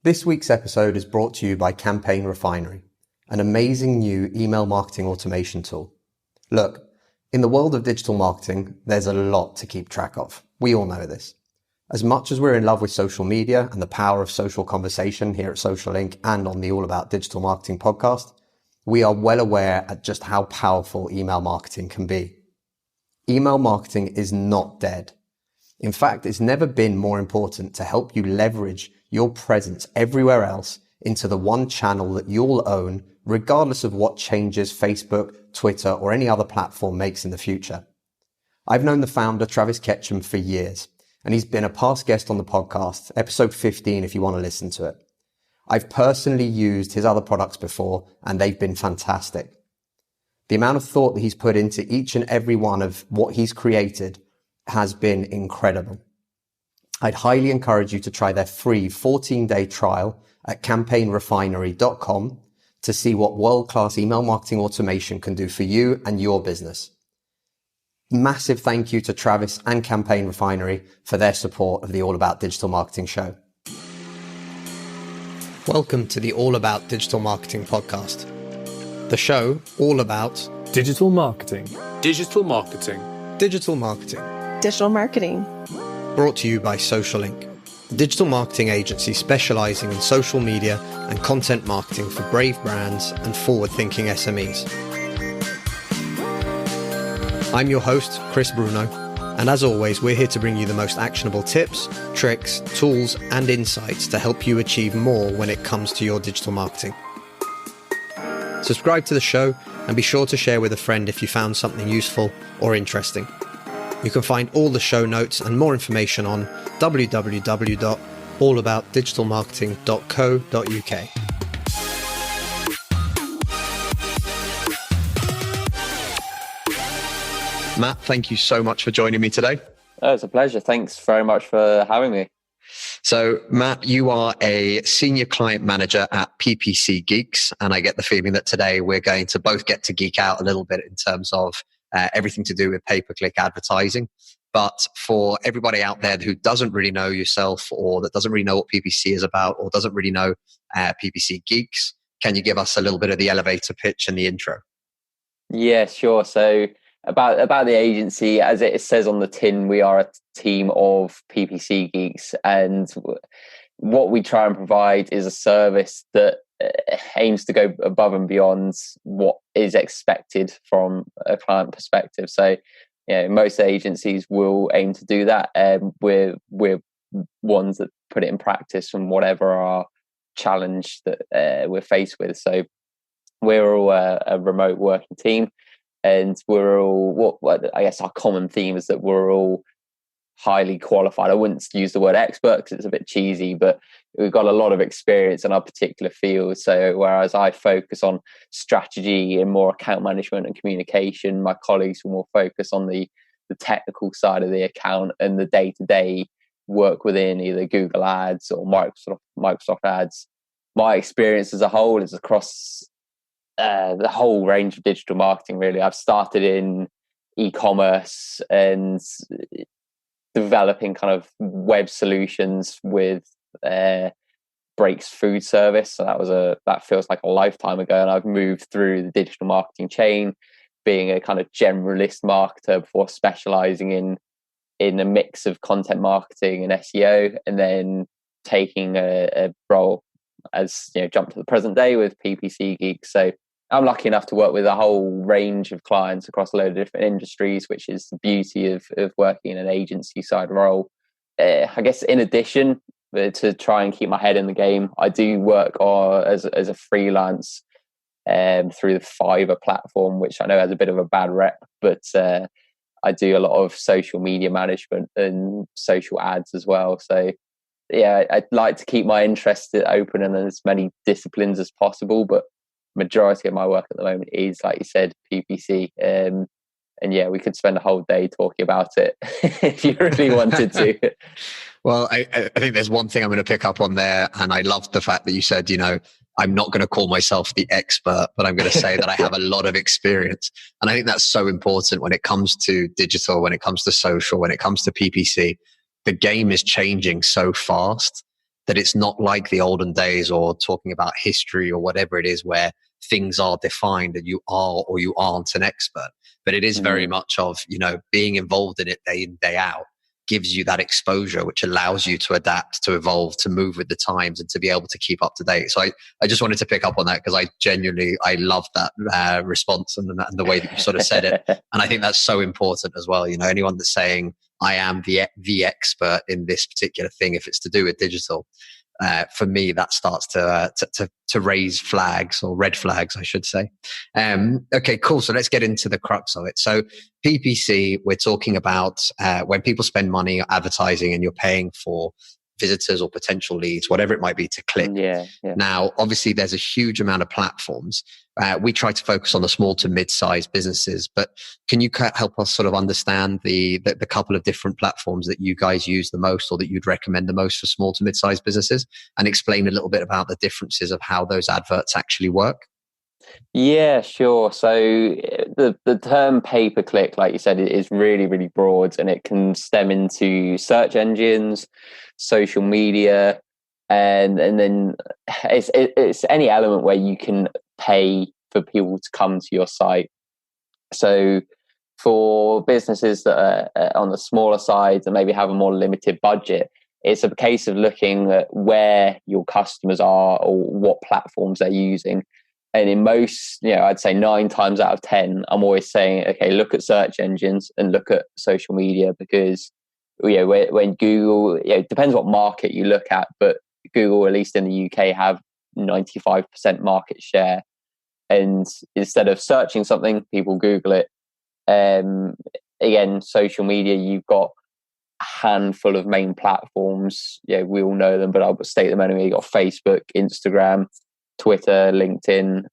This week's episode is brought to you by Campaign Refinery, an amazing new email marketing automation tool. Look, in the world of digital marketing, there's a lot to keep track of. We all know this. As much as we're in love with social media and the power of social conversation here at Social Inc. and on the All About Digital Marketing podcast, we are well aware at just how powerful email marketing can be. Email marketing is not dead. In fact, it's never been more important to help you leverage your presence everywhere else into the one channel that you'll own, regardless of what changes Facebook, Twitter, or any other platform makes in the future. I've known the founder, Travis Ketchum, for years, and he's been a past guest on the podcast, episode 15 if you want to listen to it. I've personally used his other products before, and they've been fantastic. The amount of thought that he's put into each and every one of what he's created has been incredible. I'd highly encourage you to try their free 14-day trial at campaignrefinery.com to see what world-class email marketing automation can do for you and your business. Massive thank you to Travis and Campaign Refinery for their support of the All About Digital Marketing show. Welcome to the All About Digital Marketing podcast. The show all about digital marketing. Digital marketing. Digital marketing. Digital marketing. Brought to you by Social Inc., a digital marketing agency specializing in social media and content marketing for brave brands and forward-thinking SMEs. I'm your host, Chris Bruno, and as always, we're here to bring you the most actionable tips, tricks, tools, and insights to help you achieve more when it comes to your digital marketing. Subscribe to the show and be sure to share with a friend if you found something useful or interesting. You can find all the show notes and more information on www.allaboutdigitalmarketing.co.uk. Matt, thank you so much for joining me today. Oh, it's a pleasure. Thanks very much for having me. So, Matt, you are a senior client manager at PPC Geeks, and I get the feeling that today we're going to both get to geek out a little bit in terms of everything to do with pay-per-click advertising. But for everybody out there who doesn't really know yourself or that doesn't really know what PPC is about or doesn't really know PPC Geeks, can you give us a little bit of the elevator pitch and the intro? Yeah, sure. So about the agency, as it says on the tin, we are a team of PPC Geeks, and what we try and provide is a service that aims to go above and beyond what is expected from a client perspective. So, most agencies will aim to do that, and we're ones that put it in practice from whatever our challenge that we're faced with. So, we're all a remote working team, and we're all what I guess our common theme is that we're all highly qualified. I wouldn't use the word expert because it's a bit cheesy, but we've got a lot of experience in our particular field. So whereas I focus on strategy and more account management and communication, my colleagues will more focus on the technical side of the account and the day-to-day work within either Google Ads or Microsoft Ads. My experience as a whole is across the whole range of digital marketing, really. I've started in e-commerce and developing kind of web solutions with Breaks food service. So that feels like a lifetime ago. And I've moved through the digital marketing chain, being a kind of generalist marketer before specializing in a mix of content marketing and SEO, and then taking a role as jump to the present day with PPC Geeks. So I'm lucky enough to work with a whole range of clients across a load of different industries, which is the beauty of working in an agency side role. I guess in addition to try and keep my head in the game, I do work as a freelance through the Fiverr platform, which I know has a bit of a bad rep, but I do a lot of social media management and social ads as well. So yeah, I'd like to keep my interest open in as many disciplines as possible, but majority of my work at the moment is, like you said, PPC. And yeah, we could spend a whole day talking about it if you really wanted to. Well, I think there's one thing I'm going to pick up on there, and I love the fact that you said, I'm not going to call myself the expert, but I'm going to say that I have a lot of experience. And I think that's so important when it comes to digital, when it comes to social, when it comes to PPC. The game is changing so fast that it's not like the olden days or talking about history or whatever it is where things are defined and you are or you aren't an expert. But it is very much of, being involved in it day in, day out gives you that exposure, which allows you to adapt, to evolve, to move with the times, and to be able to keep up to date. So I just wanted to pick up on that because I love that response and the way that you sort of said it. And I think that's so important as well. Anyone that's saying, I am the expert in this particular thing, if it's to do with digital, for me, that starts to raise flags, or red flags, I should say. Okay, cool. So let's get into the crux of it. So PPC, we're talking about when people spend money advertising and you're paying for visitors or potential leads, whatever it might be, to click. Yeah. Now, obviously, there's a huge amount of platforms. We try to focus on the small to mid-sized businesses, but can you help us sort of understand the couple of different platforms that you guys use the most, or that you'd recommend the most for small to mid-sized businesses, and explain a little bit about the differences of how those adverts actually work? Yeah, sure. So the term pay-per-click, like you said, it is really, really broad, and it can stem into search engines, social media, and then it's any element where you can pay for people to come to your site. So for businesses that are on the smaller side and maybe have a more limited budget, it's a case of looking at where your customers are or what platforms they're using. And in most, I'd say 9 times out of 10, I'm always saying, okay, look at search engines and look at social media, because when Google, it depends what market you look at, but Google, at least in the UK, have 95% market share. And instead of searching something, people Google it. Again, social media, you've got a handful of main platforms. We all know them, but I'll state them anyway. You've got Facebook, Instagram, Twitter, LinkedIn.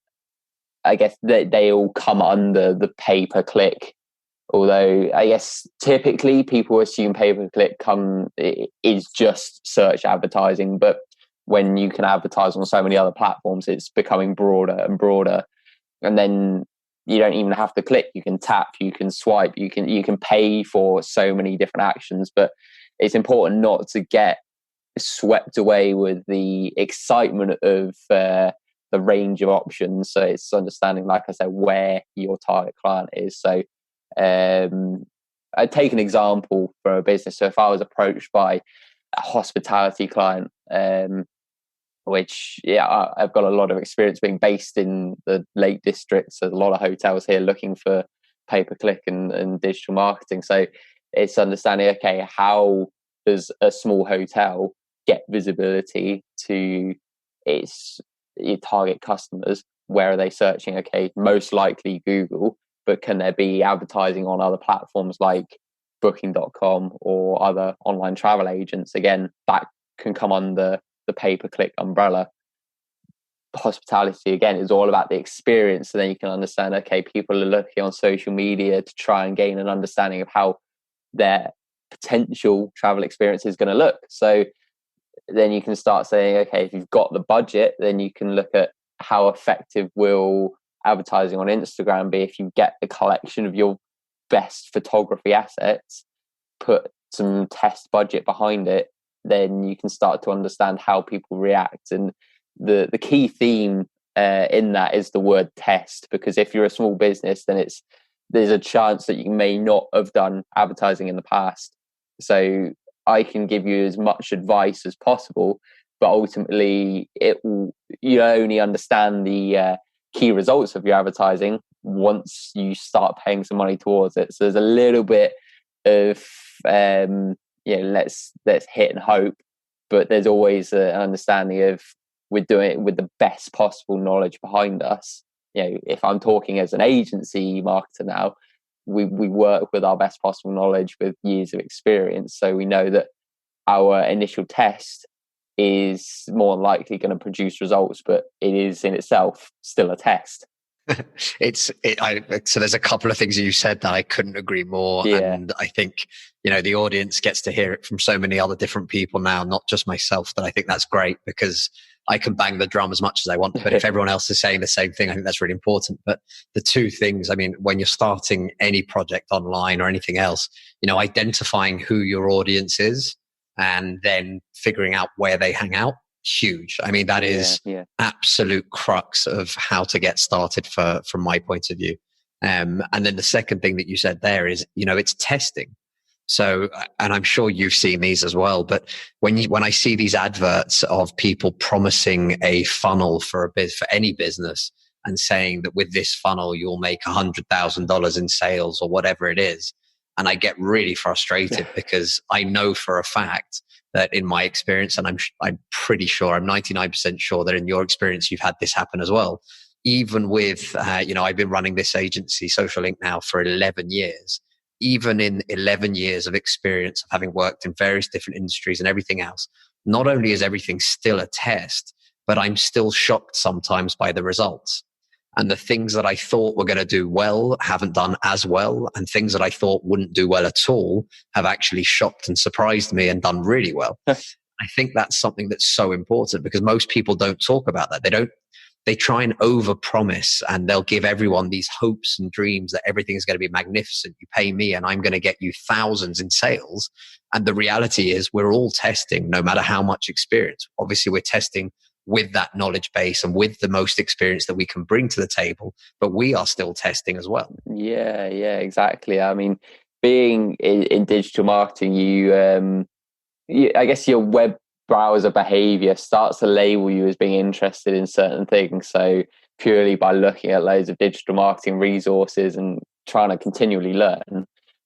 I guess they all come under the pay-per-click. Although I guess typically people assume pay-per-click is just search advertising, but when you can advertise on so many other platforms, it's becoming broader and broader. And then you don't even have to click. You can tap, you can swipe, you can pay for so many different actions. But it's important not to get swept away with the excitement of the range of options. So it's understanding, like I said, where your target client is. So I'd take an example from a business. So if I was approached by a hospitality client, which I've got a lot of experience being based in the Lake District, so there's a lot of hotels here looking for pay-per-click and digital marketing. So it's understanding, okay, how does a small hotel get visibility to its target customers? Where are they searching? Okay, most likely Google, but can there be advertising on other platforms like booking.com or other online travel agents? Again, that can come under the pay-per-click umbrella. Hospitality, again, is all about the experience. So then you can understand, okay, people are looking on social media to try and gain an understanding of how their potential travel experience is going to look. So then you can start saying, okay, if you've got the budget, then you can look at how effective will advertising on Instagram be if you get the collection of your best photography assets, put some test budget behind it, then you can start to understand how people react. And the key theme in that is the word test, because if you're a small business, then there's a chance that you may not have done advertising in the past. So I can give you as much advice as possible, but ultimately you only understand the key results of your advertising once you start paying some money towards it. So there's a little bit of let's hit and hope, but there's always an understanding of we're doing it with the best possible knowledge behind us. If I'm talking as an agency marketer now, we work with our best possible knowledge with years of experience. So we know that our initial test is more likely going to produce results, but it is in itself still a test. So there's a couple of things you said that I couldn't agree more. Yeah. And I think, the audience gets to hear it from so many other different people now, not just myself, but I think that's great because I can bang the drum as much as I want. But if everyone else is saying the same thing, I think that's really important. But the two things, when you're starting any project online or anything else, identifying who your audience is and then figuring out where they hang out, huge. I mean, that is absolute crux of how to get started from my point of view. And then the second thing that you said there is, it's testing. So, and I'm sure you've seen these as well, but when I see these adverts of people promising a funnel for any business and saying that with this funnel, you'll make $100,000 in sales or whatever it is. And I get really frustrated because I know for a fact that in my experience, and I'm pretty sure, I'm 99% sure that in your experience, you've had this happen as well. Even with, I've been running this agency, Social Link, now for 11 years. Even in 11 years of experience of having worked in various different industries and everything else, not only is everything still a test, but I'm still shocked sometimes by the results. And the things that I thought were going to do well haven't done as well. And things that I thought wouldn't do well at all have actually shocked and surprised me and done really well. I think that's something that's so important because most people don't talk about that. They try and overpromise and they'll give everyone these hopes and dreams that everything is going to be magnificent. You pay me and I'm going to get you thousands in sales. And the reality is we're all testing no matter how much experience. Obviously, we're testing with that knowledge base and with the most experience that we can bring to the table, but we are still testing as well. Yeah, exactly. I mean, being in digital marketing, I guess your web browser behavior starts to label you as being interested in certain things. So purely by looking at loads of digital marketing resources and trying to continually learn,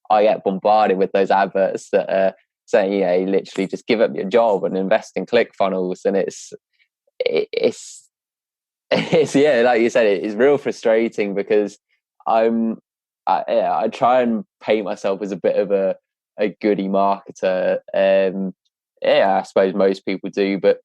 I get bombarded with those adverts that are saying, literally just give up your job and invest in ClickFunnels. And it's like you said, it's real frustrating because I try and paint myself as a bit of a goody marketer. I suppose most people do, but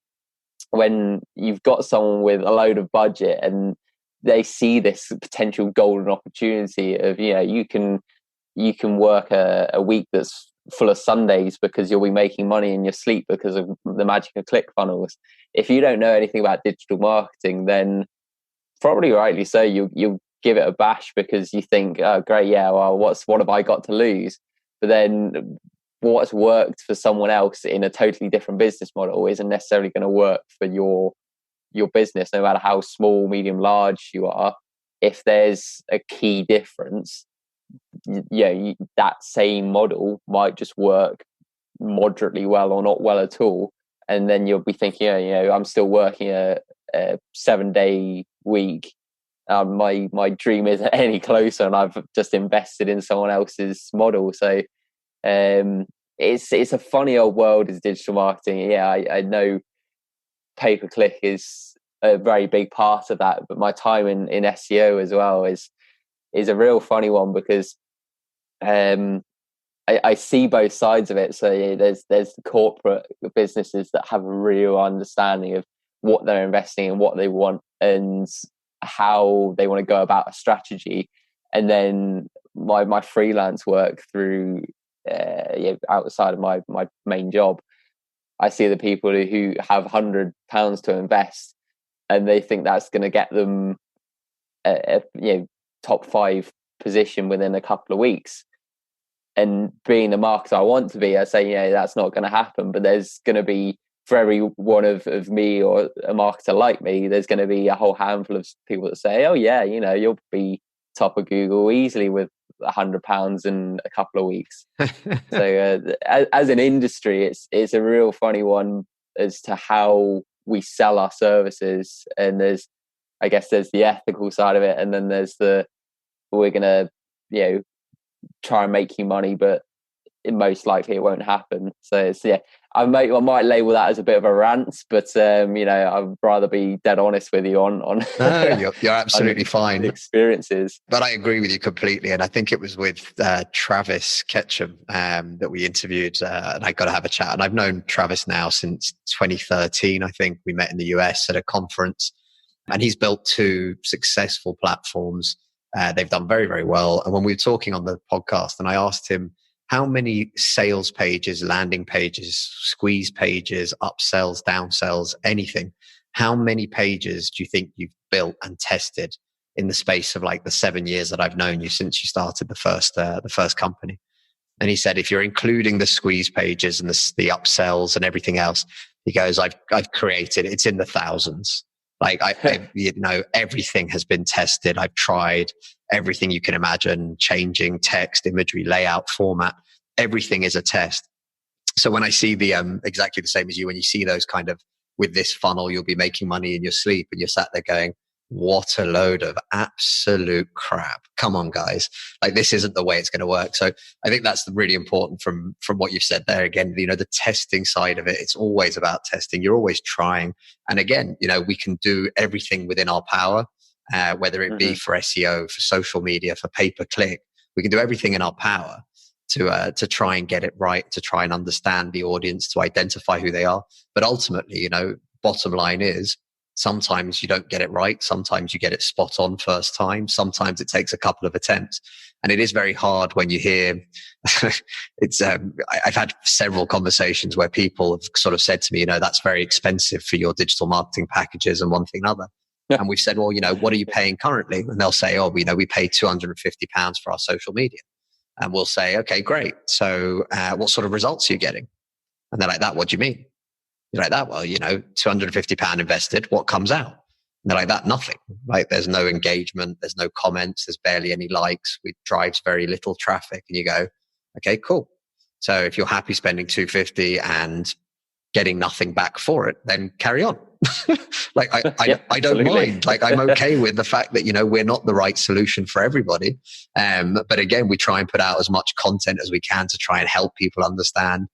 when you've got someone with a load of budget and they see this potential golden opportunity of, you can work a week that's full of Sundays because you'll be making money in your sleep because of the magic of ClickFunnels. If you don't know anything about digital marketing, then probably rightly so, you'll give it a bash because you think, oh, great, well, what have I got to lose? But then what's worked for someone else in a totally different business model isn't necessarily going to work for your business, no matter how small, medium, large you are. If there's a key difference, that same model might just work moderately well or not well at all. And then you'll be thinking, I'm still working a 7-day week. My dream isn't any closer, and I've just invested in someone else's model. So it's a funny old world as digital marketing. I know pay-per-click is a very big part of that, but my time in SEO as well is a real funny one because I see both sides of it. So there's the corporate businesses that have a real understanding of what they're investing in, what they want, and how they want to go about a strategy. And then my freelance work through outside of my main job, I see the people who have £100 to invest, and they think that's going to get them a top 5 position within a couple of weeks. And being the marketer I want to be, I say, that's not going to happen. But there's going to be, for every one of me or a marketer like me, there's going to be a whole handful of people that say, oh yeah, you'll be top of Google easily with £100 in a couple of weeks. So as an industry, it's a real funny one as to how we sell our services. And there's the ethical side of it, and then there's we're gonna try and make you money, but most likely it won't happen. So it's I might label that as a bit of a rant, but I'd rather be dead honest with you on no, you're absolutely fine. Experiences. But I agree with you completely, and I think it was with Travis Ketchum that we interviewed, and I got to have a chat. And I've known Travis now since 2013. I think we met in the US at a conference, and he's built 2 successful platforms. They've done very, very well. And when we were talking on the podcast, and I asked him, how many sales pages, landing pages, squeeze pages, upsells, downsells, anything, how many pages do you think you've built and tested in the space of like the 7 years that I've known you since you started the first company? And he said, if you're including the squeeze pages and the upsells and everything else, he goes, I've created, it's in the thousands. Like everything has been tested. I've tried everything you can imagine, changing text, imagery, layout, format. Everything is a test. So when I see the exactly the same as you, when you see those kind of, with this funnel, you'll be making money in your sleep, and you're sat there going, what a load of absolute crap. Come on, guys. Like, this isn't the way it's going to work. So I think that's really important from what you've said there. Again, the testing side of it, it's always about testing. You're always trying. And again, we can do everything within our power, whether it be for SEO, for social media, for pay-per-click. We can do everything in our power to try and get it right, to try and understand the audience, to identify who they are. But ultimately, bottom line is, sometimes you don't get it right. Sometimes you get it spot on first time. Sometimes it takes a couple of attempts. And it is very hard when you hear I've had several conversations where people have sort of said to me, that's very expensive for your digital marketing packages and one thing and another. Yeah. And we've said, well, what are you paying currently? And they'll say, oh, we pay £250 for our social media. And we'll say, okay, great. So what sort of results are you getting? And they're like, that, what do you mean? You're like, that, well, £250 invested, what comes out? And they're like, that, nothing. Like, there's no engagement, there's no comments, there's barely any likes, it drives very little traffic. And you go, okay, cool. So if you're happy spending $250 and getting nothing back for it, then carry on. Like, I don't mind. Like, I'm okay with the fact that, we're not the right solution for everybody. But again, we try and put out as much content as we can to try and help people understand.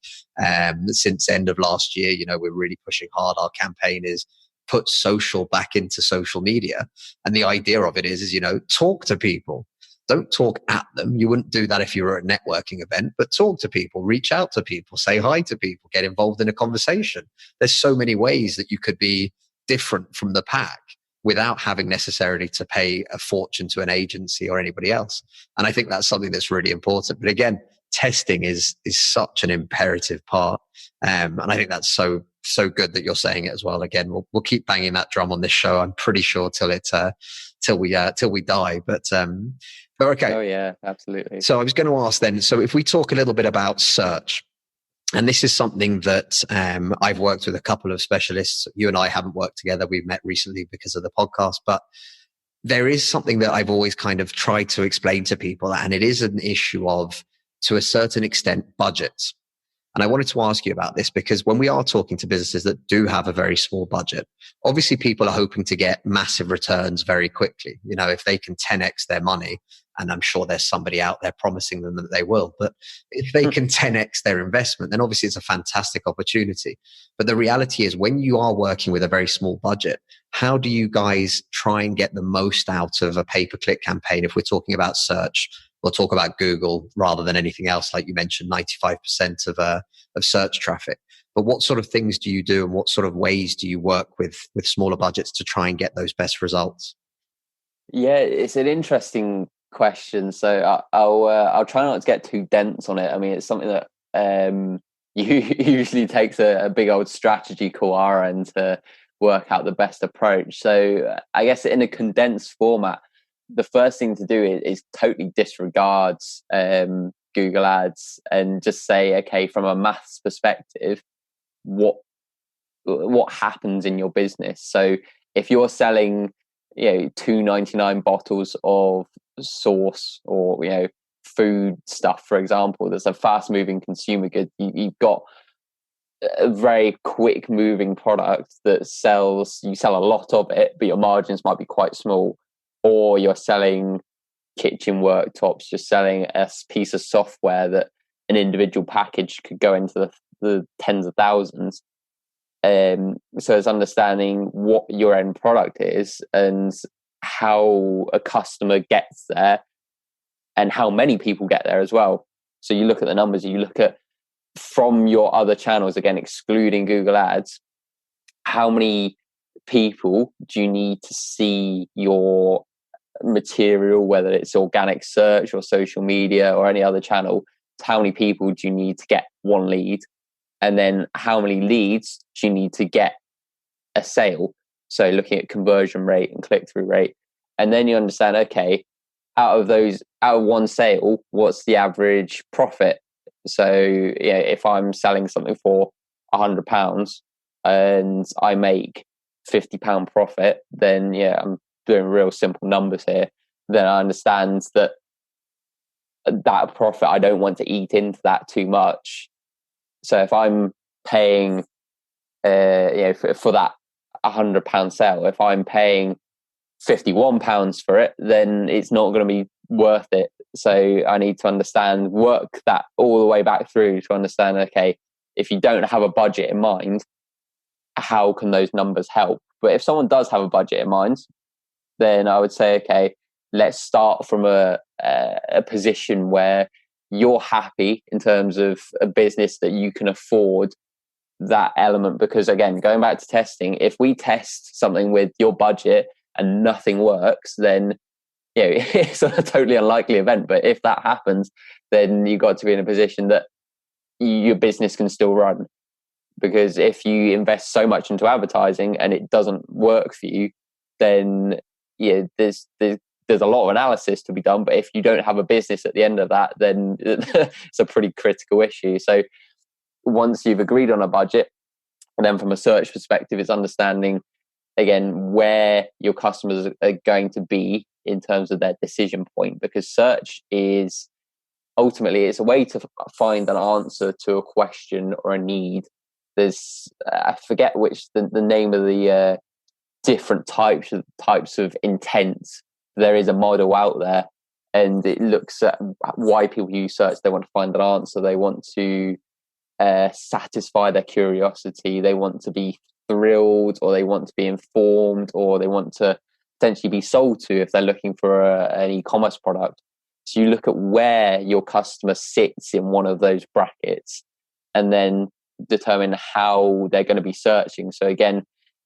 Since the end of last year, we're really pushing hard. Our campaign is put social back into social media. And the idea of it is, talk to people. Don't talk at them. You wouldn't do that if you were at a networking event, but talk to people, reach out to people, say hi to people, get involved in a conversation. There's so many ways that you could be different from the pack without having necessarily to pay a fortune to an agency or anybody else. And I think that's something that's really important. But again, testing is such an imperative part. And I think that's so good that you're saying it as well. Again, we'll keep banging that drum on this show, I'm pretty sure, till we die. But okay. Oh yeah, absolutely. So I was going to ask then, so if we talk a little bit about search, and this is something that I've worked with a couple of specialists. You and I haven't worked together. We've met recently because of the podcast, but there is something that I've always kind of tried to explain to people, and it is an issue of, to a certain extent, budgets. And I wanted to ask you about this because when we are talking to businesses that do have a very small budget, obviously people are hoping to get massive returns very quickly. If they can 10x their money, and I'm sure there's somebody out there promising them that they will, but if they can 10x their investment, then obviously it's a fantastic opportunity. But the reality is, when you are working with a very small budget, how do you guys try and get the most out of a pay-per-click campaign? If we're talking about search, we'll talk about Google rather than anything else. Like you mentioned, 95% of search traffic. But what sort of things do you do, and what sort of ways do you work with smaller budgets to try and get those best results? Yeah, it's an interesting question. So I'll try not to get too dense on it. I mean, it's something that usually takes a big old strategy call our end to work out the best approach. So I guess in a condensed format, the first thing to do is totally disregard Google Ads and just say, okay, from a maths perspective, what happens in your business? So if you're selling, $2.99 bottles of sauce or food stuff, for example, that's a fast-moving consumer good, you've got a very quick moving product that you sell a lot of it, but your margins might be quite small. Or you're selling kitchen worktops, just selling a piece of software that an individual package could go into the tens of thousands. So it's understanding what your end product is and how a customer gets there and how many people get there as well. So you look at the numbers, you look at from your other channels, again, excluding Google Ads, how many people do you need to see your material, whether it's organic search or social media or any other channel? How many people do you need to get one lead? And then how many leads do you need to get a sale? So looking at conversion rate and click-through rate. And then you understand, okay, out of one sale, what's the average profit So if I'm selling something for £100 and I make £50 profit, then I'm doing real simple numbers here. Then I understand that profit, I don't want to eat into that too much. So if I'm paying, for that £100 sale, if I'm paying £51 for it, then it's not going to be worth it. So I need to work that all the way back through to understand, okay, if you don't have a budget in mind, how can those numbers help? But if someone does have a budget in mind, then I would say, okay, let's start from a position where you're happy in terms of a business that you can afford that element. Because again, going back to testing, if we test something with your budget and nothing works, then it's a totally unlikely event. But if that happens, then you've got to be in a position that your business can still run. Because if you invest so much into advertising and it doesn't work for you, then there's a lot of analysis to be done. But if you don't have a business at the end of that, then it's a pretty critical issue. So once you've agreed on a budget, and then from a search perspective, it's understanding again where your customers are going to be in terms of their decision point. Because search is ultimately, it's a way to find an answer to a question or a need. There's I forget which the name of the different types of intent. There is a model out there, and it looks at why people use search. They want to find an answer. They want to satisfy their curiosity. They want to be thrilled, or they want to be informed, or they want to potentially be sold to if they're looking for an e-commerce product. So you look at where your customer sits in one of those brackets, and then determine how they're going to be searching. So again,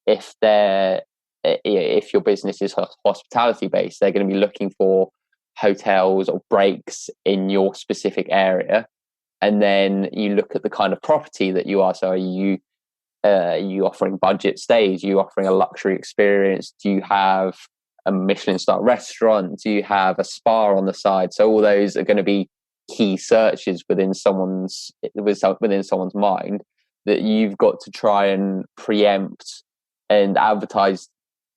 if your business is hospitality based, they're going to be looking for hotels or breaks in your specific area. And then you look at the kind of property that you are. So are you offering budget stays? Are you offering a luxury experience? Do you have a Michelin star restaurant? Do you have a spa on the side? So all those are going to be key searches within someone's mind that you've got to try and preempt and advertise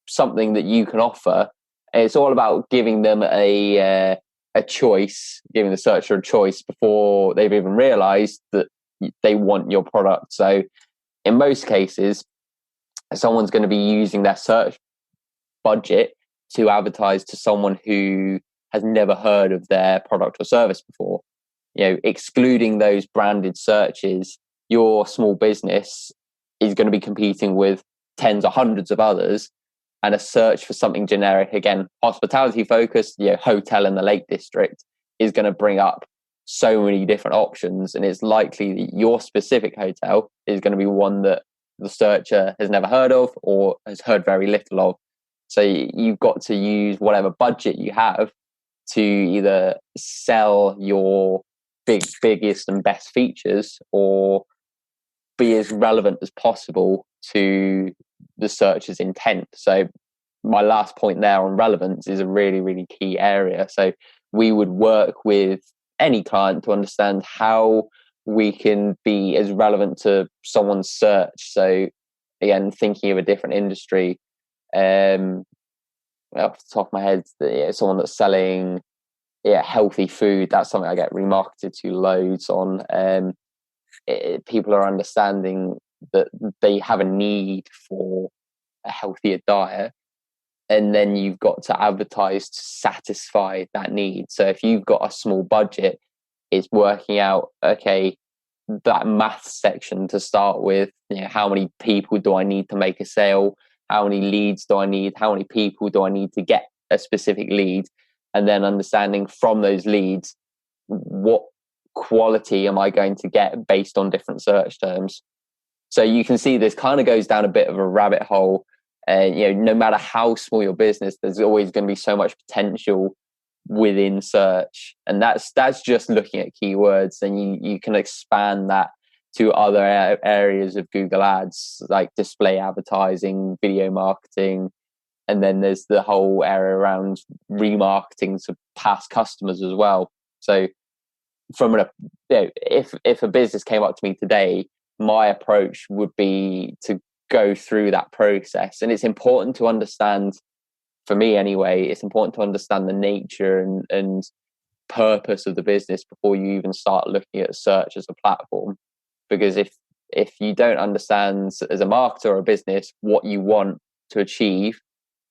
something that you can offer. And it's all about giving them a choice, giving the searcher a choice before they've even realized that they want your product. So in most cases, someone's going to be using their search budget to advertise to someone who has never heard of their product or service before. Excluding those branded searches, your small business is going to be competing with tens or hundreds of others, and a search for something generic, again, hospitality focused, hotel in the Lake District, is going to bring up so many different options. And it's likely that your specific hotel is going to be one that the searcher has never heard of or has heard very little of. So you've got to use whatever budget you have to either sell your biggest and best features, or be as relevant as possible to the searcher's intent. So my last point there on relevance is a really, really key area. So we would work with any client to understand how we can be as relevant to someone's search. So again, thinking of a different industry, off the top of my head, someone that's selling healthy food, that's something I get remarketed to loads on. People are understanding that they have a need for a healthier diet, and then you've got to advertise to satisfy that need. So if you've got a small budget, it's working out, okay, that math section to start with, how many people do I need to make a sale? How many leads do I need? How many people do I need to get a specific lead? And then understanding from those leads, what quality am I going to get based on different search terms? So you can see this kind of goes down a bit of a rabbit hole. No matter how small your business, there's always going to be so much potential within search, and that's just looking at keywords. And you can expand that to other areas of Google Ads, like display advertising, video marketing, and then there's the whole area around remarketing to past customers as well. So if a business came up to me today, my approach would be to go through that process. And it's important to understand, for me anyway, it's important to understand the nature and purpose of the business before you even start looking at search as a platform. Because if you don't understand as a marketer or a business what you want to achieve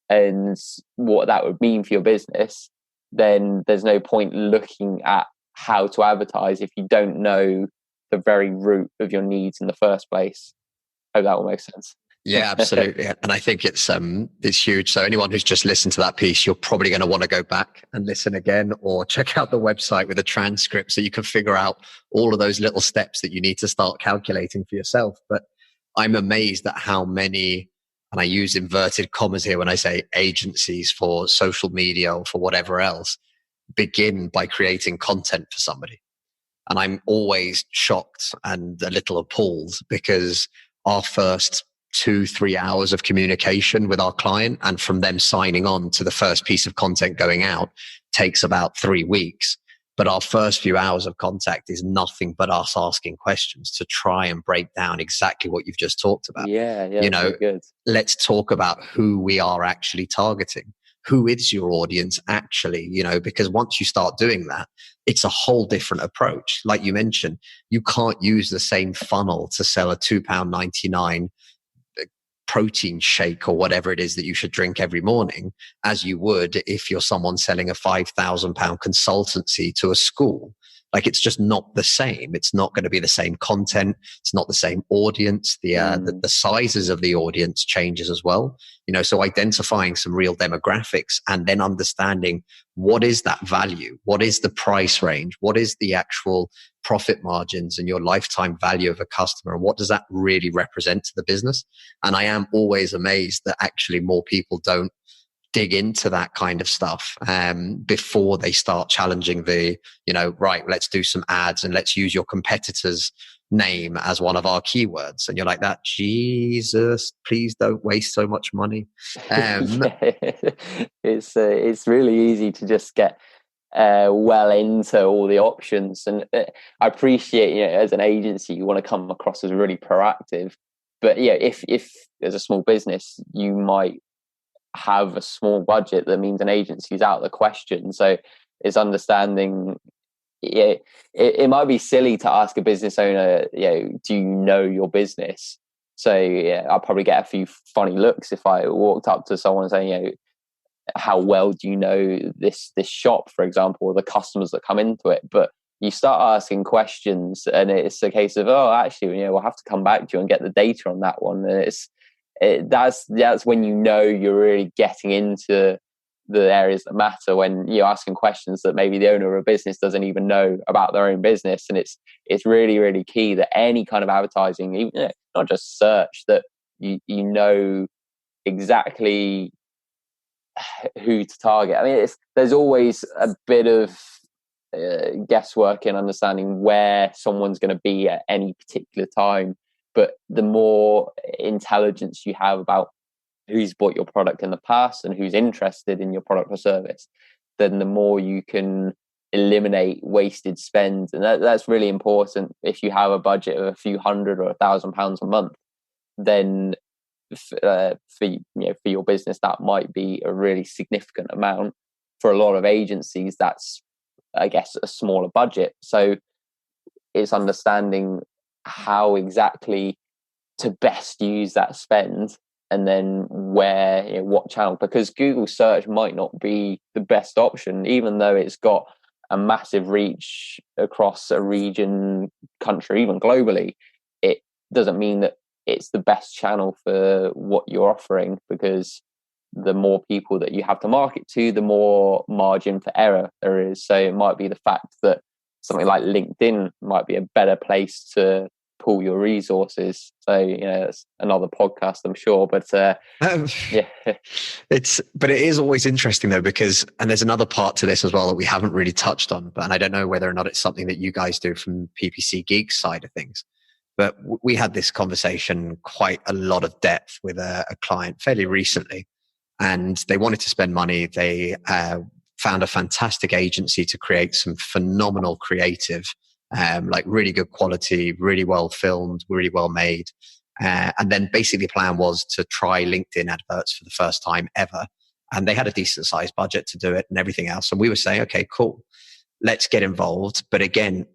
and what that would mean for your business, then there's no point looking at how to advertise if you don't know the very root of your needs in the first place. I hope that will make sense. Yeah, absolutely. And I think it's huge. So anyone who's just listened to that piece, you're probably going to want to go back and listen again, or check out the website with a transcript so you can figure out all of those little steps that you need to start calculating for yourself. But I'm amazed at how many, and I use inverted commas here when I say agencies for social media or for whatever else, begin by creating content for somebody. And I'm always shocked and a little appalled, because our first 2-3 hours of communication with our client, and from them signing on to the first piece of content going out, takes about 3 weeks. But our first few hours of contact is nothing but us asking questions to try and break down exactly what you've just talked about. Yeah, good. Let's talk about who we are actually targeting. Who is your audience actually? Because once you start doing that, it's a whole different approach. Like you mentioned, you can't use the same funnel to sell a £2.99 protein shake or whatever it is that you should drink every morning as you would if you're someone selling a £5,000 consultancy to a school. Like, it's just not the same. It's not going to be the same content. It's not the same audience. The sizes of the audience changes as well. So identifying some real demographics and then understanding what is that value? What is the price range? What is the actual profit margins and your lifetime value of a customer? And what does that really represent to the business? And I am always amazed that actually more people don't dig into that kind of stuff before they start challenging right, let's do some ads and let's use your competitor's name as one of our keywords. And you're like, that, Jesus, please don't waste so much money. It's really easy to just get well into all the options. And I appreciate, as an agency, you want to come across as really proactive. But if as a small business, you might have a small budget, that means an agency is out of the question. So it's understanding, it might be silly to ask a business owner, do you know your business? So I'll probably get a few funny looks if I walked up to someone saying, how well do you know this shop, for example, or the customers that come into it? But you start asking questions and it's a case of, actually, we'll have to come back to you and get the data on that one. And that's when you're really getting into the areas that matter, when you're asking questions that maybe the owner of a business doesn't even know about their own business. And it's really, really key that any kind of advertising, even not just search, that you know exactly who to target. I mean, there's always a bit of guesswork in understanding where someone's going to be at any particular time. But the more intelligence you have about who's bought your product in the past and who's interested in your product or service, then the more you can eliminate wasted spend. And that's really important. If you have a budget of a few hundred or £1,000 a month, then for your business, that might be a really significant amount. For a lot of agencies, that's, I guess, a smaller budget. So it's understanding how exactly to best use that spend, and then where, what channel, because Google search might not be the best option, even though it's got a massive reach across a region, country, even globally. It doesn't mean that it's the best channel for what you're offering, because the more people that you have to market to, the more margin for error there is. So it might be the fact that something like LinkedIn might be a better place to pull your resources. So it's another podcast, I'm sure, but yeah. But it is always interesting though, because, and there's another part to this as well that we haven't really touched on, and I don't know whether or not it's something that you guys do from PPC Geeks side of things, but we had this conversation quite a lot of depth with a client fairly recently, and they wanted to spend money. They found a fantastic agency to create some phenomenal creative, like really good quality, really well filmed, really well made. And then basically the plan was to try LinkedIn adverts for the first time ever. And they had a decent sized budget to do it and everything else. And we were saying, okay, cool, let's get involved. But again,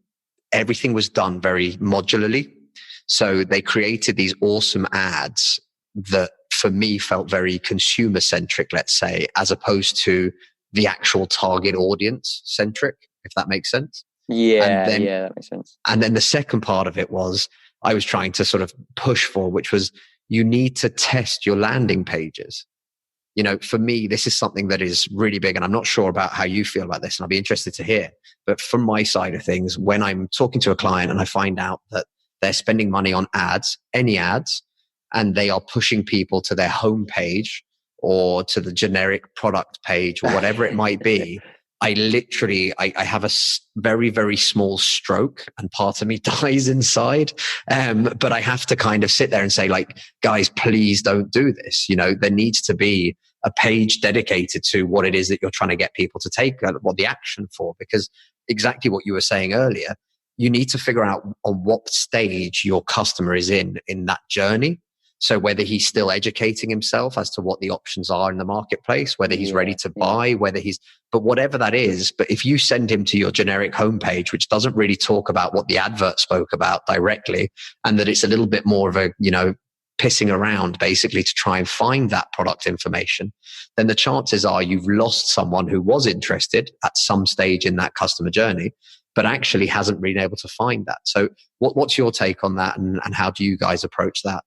everything was done very modularly. So they created these awesome ads that for me felt very consumer centric, let's say, as opposed to the actual target audience centric, if that makes sense. Yeah, that makes sense. And then the second part of it was I was trying to sort of push for, which was you need to test your landing pages. You know, for me, this is something that is really big, and I'm not sure about how you feel about this, and I'll be interested to hear. But from my side of things, when I'm talking to a client and I find out that they're spending money on ads, any ads, and they are pushing people to their homepage or to the generic product page or whatever it might be, I literally, I have a very, very small stroke and part of me dies inside. But I have to kind of sit there and say, like, guys, please don't do this. You know, there needs to be a page dedicated to what it is that you're trying to get people to take, what the action for, because exactly what you were saying earlier, you need to figure out on what stage your customer is in that journey. So whether he's still educating himself as to what the options are in the marketplace, whether he's ready to buy, but whatever that is, but if you send him to your generic homepage, which doesn't really talk about what the advert spoke about directly, and that it's a little bit more of a, you know, pissing around basically to try and find that product information, then the chances are you've lost someone who was interested at some stage in that customer journey, but actually hasn't been able to find that. So what's your take on that, and how do you guys approach that?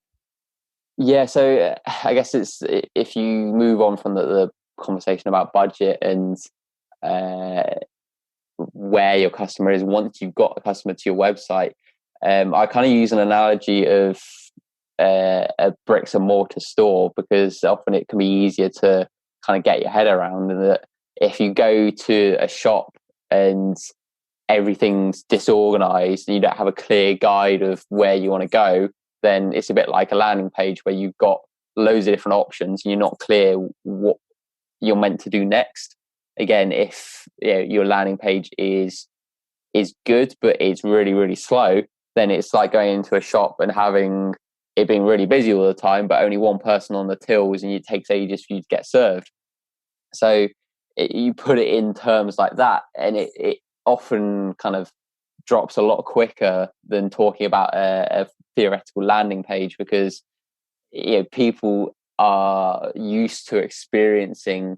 Yeah, so I guess it's, if you move on from the conversation about budget and where your customer is, once you've got a customer to your website, I kind of use an analogy of a bricks and mortar store, because often it can be easier to kind of get your head around. And that if you go to a shop and everything's disorganized and you don't have a clear guide of where you want to go, then it's a bit like a landing page where you've got loads of different options and you're not clear what you're meant to do next. Again, if your landing page is good but it's really, really slow, then it's like going into a shop and having it being really busy all the time, but only one person on the tills, and it takes ages for you to get served. So you put it in terms like that, and it often kind of drops a lot quicker than talking about a theoretical landing page, because people are used to experiencing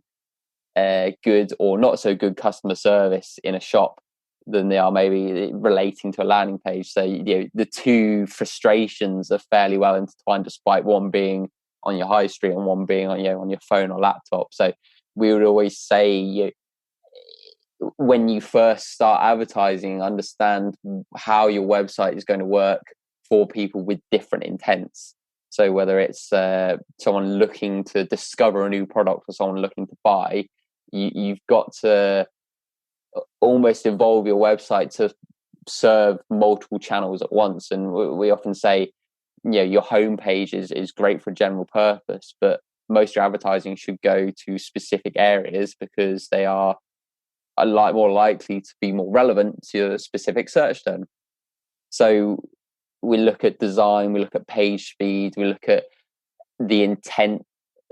good or not so good customer service in a shop than they are maybe relating to a landing page. So the two frustrations are fairly well intertwined, despite one being on your high street and one being on your phone or laptop. So we would always say, when you first start advertising, understand how your website is going to work for people with different intents. So whether it's someone looking to discover a new product or someone looking to buy, you've got to almost evolve your website to serve multiple channels at once. And we often say, your homepage is great for a general purpose, but most of your advertising should go to specific areas, because they are a lot more likely to be more relevant to a specific search term. So we look at design, we look at page speed, we look at the intent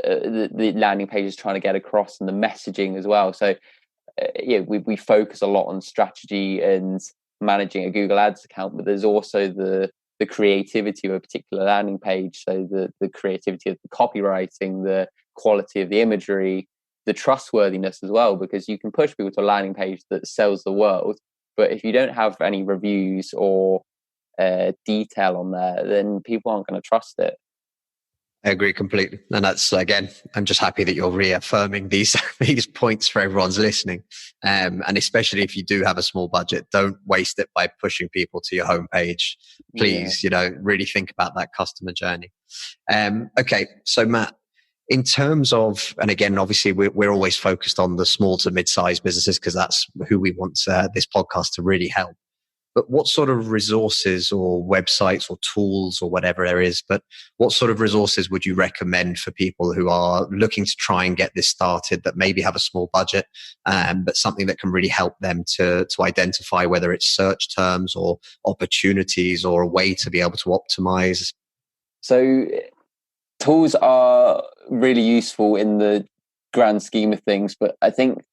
the landing page is trying to get across, and the messaging as well. So we focus a lot on strategy and managing a Google Ads account, but there's also the creativity of a particular landing page. So the creativity of the copywriting, the quality of the imagery, the trustworthiness as well, because you can push people to a landing page that sells the world, but if you don't have any reviews or detail on there, then people aren't going to trust it. I agree completely. And that's, again, I'm just happy that you're reaffirming these points for everyone's listening. And especially if you do have a small budget, don't waste it by pushing people to your homepage. Please, really think about that customer journey. Okay. So Matt, in terms of, and again, obviously we're always focused on the small to mid-sized businesses, because that's who we want this podcast to really help. but what sort of resources or websites or tools or whatever there is, but what sort of resources would you recommend for people who are looking to try and get this started, that maybe have a small budget, but something that can really help them to identify whether it's search terms or opportunities or a way to be able to optimize? So tools are really useful in the grand scheme of things, but I think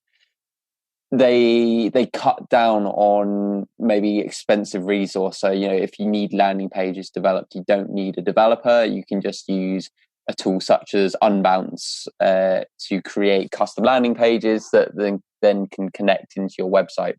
they cut down on maybe expensive resource. So, if you need landing pages developed, you don't need a developer. You can just use a tool such as Unbounce to create custom landing pages that then can connect into your website.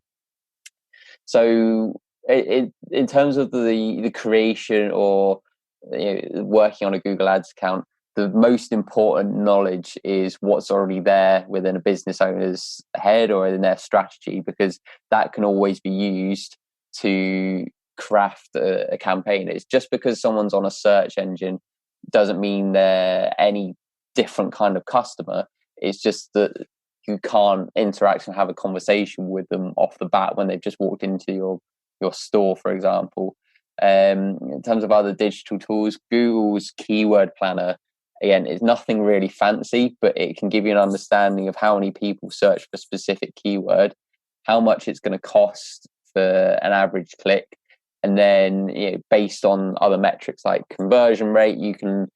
So in terms of the creation or working on a Google Ads account, the most important knowledge is what's already there within a business owner's head or in their strategy, because that can always be used to craft a campaign. It's just because someone's on a search engine doesn't mean they're any different kind of customer. It's just that you can't interact and have a conversation with them off the bat when they've just walked into your store, for example. In terms of other digital tools, Google's keyword planner, again, it's nothing really fancy, but it can give you an understanding of how many people search for a specific keyword, how much it's going to cost for an average click, and then based on other metrics like conversion rate, you can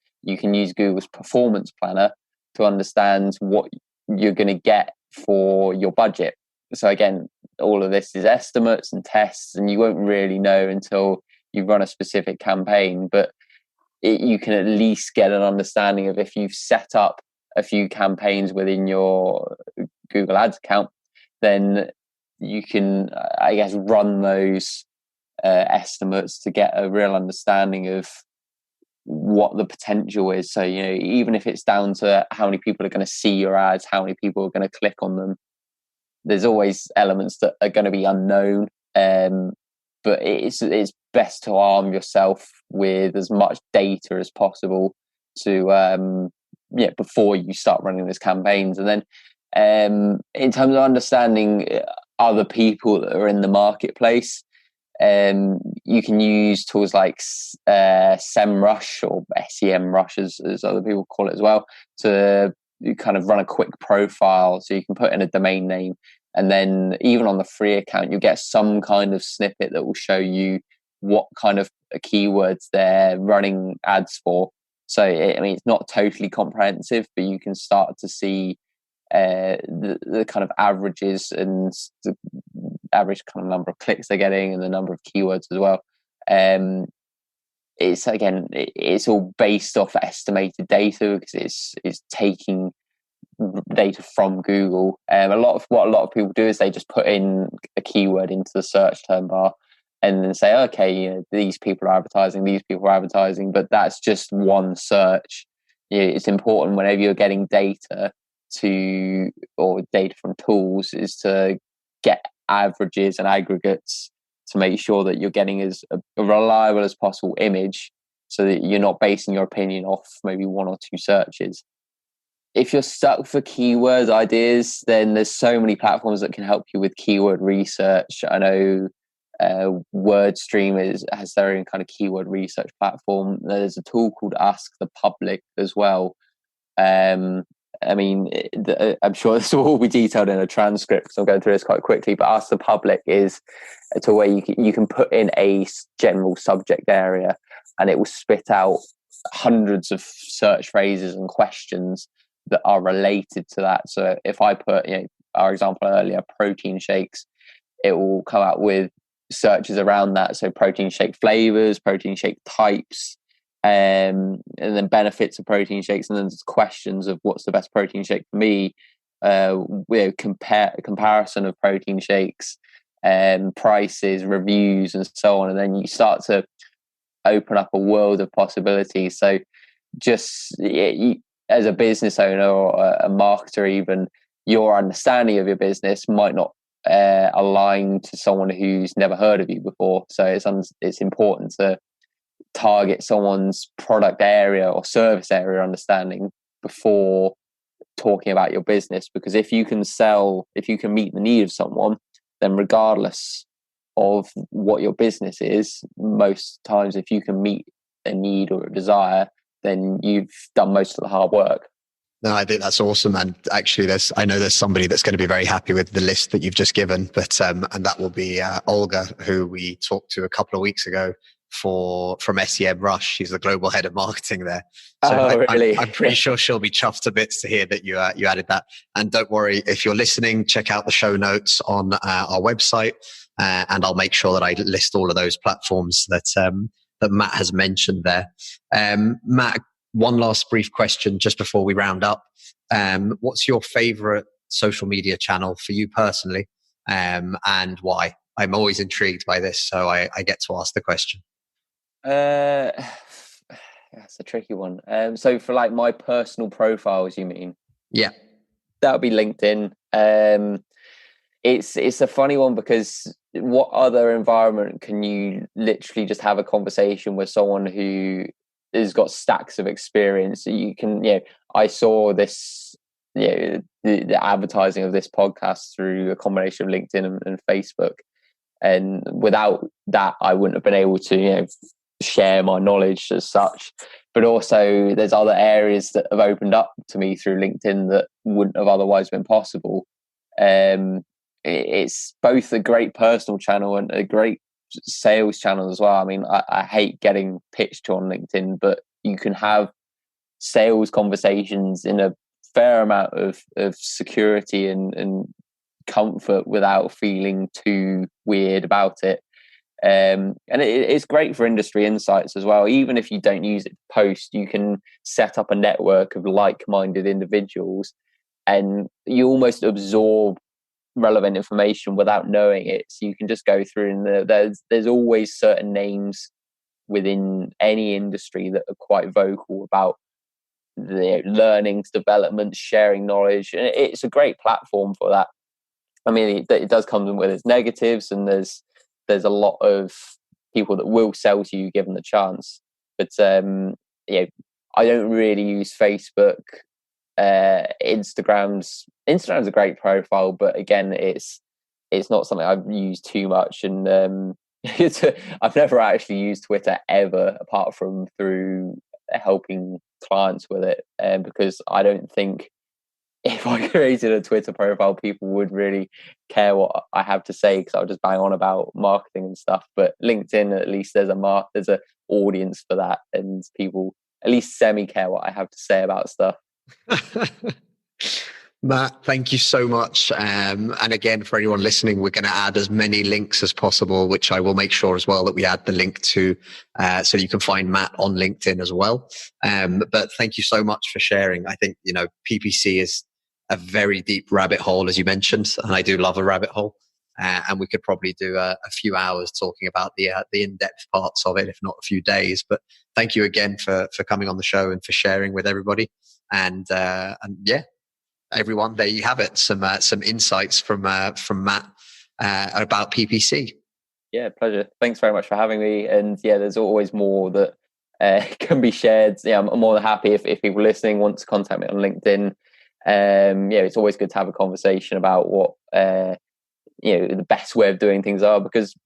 use Google's performance planner to understand what you're going to get for your budget. So again, all of this is estimates and tests, and you won't really know until you run a specific campaign, but you can at least get an understanding of, if you've set up a few campaigns within your Google Ads account, then you can, I guess, run those estimates to get a real understanding of what the potential is. So, even if it's down to how many people are going to see your ads, how many people are going to click on them, there's always elements that are going to be unknown. But it's best to arm yourself with as much data as possible to before you start running those campaigns. And then in terms of understanding other people that are in the marketplace, you can use tools like SEMrush or SEMrush as other people call it as well, to kind of run a quick profile. So you can put in a domain name, and then even on the free account, you get some kind of snippet that will show you what kind of keywords they're running ads for. So, it's not totally comprehensive, but you can start to see the kind of averages and the average kind of number of clicks they're getting and the number of keywords as well. It's all based off estimated data, because it's taking data from Google. What a lot of people do is they just put in a keyword into the search term bar and then say, okay, these people are advertising, but that's just one search. It's important whenever you're getting data or data from tools, is to get averages and aggregates to make sure that you're getting as a reliable as possible image, so that you're not basing your opinion off maybe one or two searches. If you're stuck for keyword ideas, then there's so many platforms that can help you with keyword research. I know WordStream has their own kind of keyword research platform. There's a tool called Ask the Public as well. I'm sure this will all be detailed in a transcript, so I'm going through this quite quickly, but Ask the Public is a tool where you can put in a general subject area, and it will spit out hundreds of search phrases and questions that are related to that. So if I put, our example earlier, protein shakes, it will come out with searches around that. So protein shake flavors, protein shake types, and then benefits of protein shakes, and then there's questions of what's the best protein shake for me, comparison of protein shakes, prices, reviews, and so on. And then you start to open up a world of possibilities. So just as a business owner or a marketer, even, your understanding of your business might not align to someone who's never heard of you before. So it's important to target someone's product area or service area understanding before talking about your business, because if you can meet the need of someone, then regardless of what your business is, most times if you can meet a need or a desire, then you've done most of the hard work. No, I think that's awesome. And actually, I know there's somebody that's going to be very happy with the list that you've just given. But and that will be Olga, who we talked to a couple of weeks ago from SEM Rush. She's the global head of marketing there. So really? I'm pretty sure she'll be chuffed to bits to hear that you added that. And don't worry, if you're listening, check out the show notes on our website, and I'll make sure that I list all of those platforms that Matt has mentioned there. Matt, one last brief question just before we round up. What's your favorite social media channel for you personally, and why? I'm always intrigued by this, so I get to ask the question. That's a tricky one. So for like my personal profiles, you mean? Yeah. That would be LinkedIn. It's a funny one because what other environment can you literally just have a conversation with someone who has got stacks of experience? You can, I saw this, the advertising of this podcast through a combination of LinkedIn and Facebook. And without that, I wouldn't have been able to, share my knowledge as such. But also there's other areas that have opened up to me through LinkedIn that wouldn't have otherwise been possible. It's both a great personal channel and a great sales channel as well. I mean, I hate getting pitched to on LinkedIn, but you can have sales conversations in a fair amount of security and comfort without feeling too weird about it. And it's great for industry insights as well. Even if you don't use it to post, you can set up a network of like-minded individuals and you almost absorb relevant information without knowing it. So you can just go through and there's always certain names within any industry that are quite vocal about the learnings, development, sharing knowledge. And it's a great platform for that. I mean, it does come with its negatives, and there's a lot of people that will sell to you given the chance. But I don't really use Facebook. Instagram's a great profile, but again, it's not something I've used too much. And I've never actually used Twitter ever, apart from through helping clients with it, because I don't think if I created a Twitter profile, people would really care what I have to say, because I'll just bang on about marketing and stuff. But LinkedIn, at least there's a audience for that, and people at least semi care what I have to say about stuff. Matt, thank you so much. And again, for anyone listening, we're going to add as many links as possible, which I will make sure as well that we add the link to, so you can find Matt on LinkedIn as well. But thank you so much for sharing. I think, PPC is a very deep rabbit hole, as you mentioned, and I do love a rabbit hole. And we could probably do a few hours talking about the in-depth parts of it, if not a few days. But thank you again for coming on the show and for sharing with everybody. And yeah, everyone, there you have it. Some insights from Matt about PPC. Yeah, pleasure. Thanks very much for having me. And yeah, there's always more that can be shared. Yeah, I'm more than happy if people listening want to contact me on LinkedIn. It's always good to have a conversation about what the best way of doing things are, because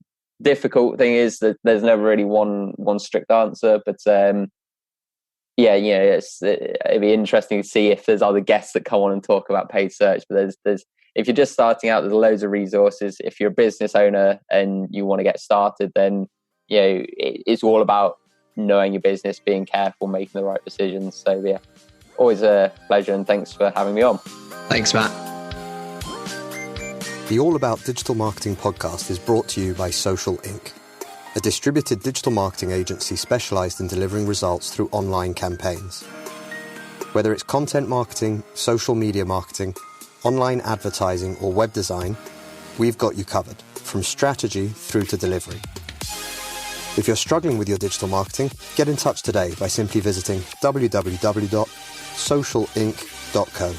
difficult thing is that there's never really one strict answer. But it'd be interesting to see if there's other guests that come on and talk about paid search. But there's if you're just starting out, there's loads of resources. If you're a business owner and you want to get started, then it's all about knowing your business, being careful, making the right decisions. So yeah, always a pleasure, and thanks for having me on. Thanks, Matt. The All About Digital Marketing podcast is brought to you by Social Inc., a distributed digital marketing agency specialized in delivering results through online campaigns. Whether it's content marketing, social media marketing, online advertising, or web design, we've got you covered, from strategy through to delivery. If you're struggling with your digital marketing, get in touch today by simply visiting www.socialinc.co.